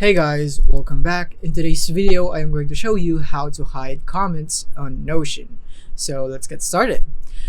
Hey guys, welcome back. In today's video, I'm going to show you how to hide comments on Notion. So let's get started.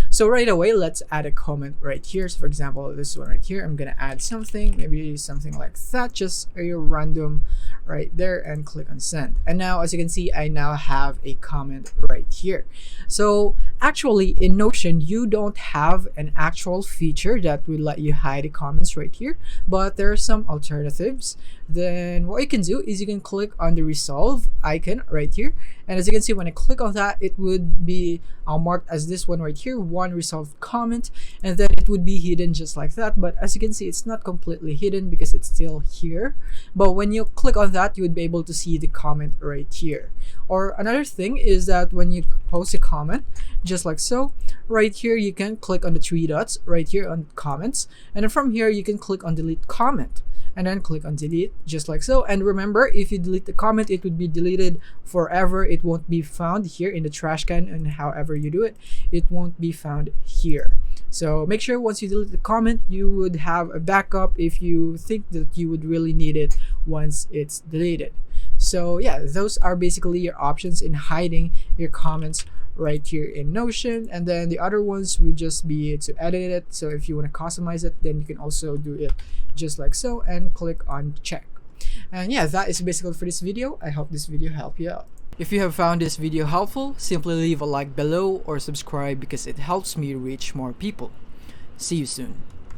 So right away, let's add a comment right here. So for example, this one right here, I'm gonna add something, maybe something like that, just a random right there, and click on send. And now, as you can see, I now have a comment right here. So actually in Notion, you don't have an actual feature that will let you hide the comments right here, but there are some alternatives. Then what you can do is you can click on the resolve icon right here, and as you can see, when I click on that, it would be marked as this one right here, one resolved comment, and then it would be hidden just like that. But as you can see, it's not completely hidden because it's still here. But when you click on that, you would be able to see the comment right here. Or another thing is that when you post a comment, just like so, right here, you can click on the three dots right here on comments, and then from here you can click on delete comment, and then click on delete just like so. And remember, if you delete the comment, it would be deleted forever. It won't be found here in the trash can, and however you do it, it won't be found here. So make sure once you delete the comment, you would have a backup if you think that you would really need it once it's deleted. So yeah, those are basically your options in hiding your comments right here in Notion. And then the other ones would just be to edit it. So if you want to customize it, then you can also do it just like so, and click on check. And yeah, that is basically for this video. I hope this video helped you out. If you have found this video helpful, simply leave a like below or subscribe because it helps me reach more people. See you soon.